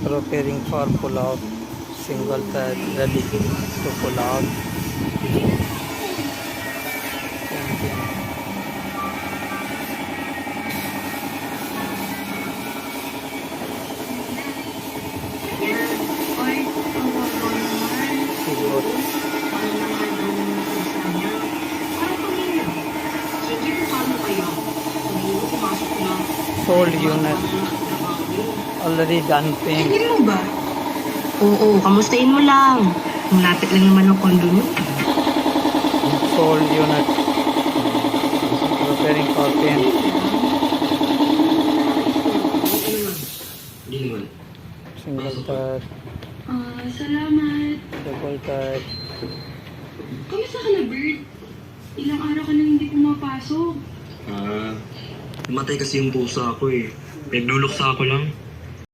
Preparing for pull out. Single thread ready to pull out. Sold unit. Already done paying. Hindi mo ba? Oo, kamustahin mo lang. Malapit lang naman ang condo mo. Sold unit. Preparing for paying. Hindi naman. Single thread. Salamat. Double thread. Kamusta ka na, Bert? Ilang araw ka nang hindi pumapasok. Namatay kasi yung pusa ko eh. Nagluluksa ako lang.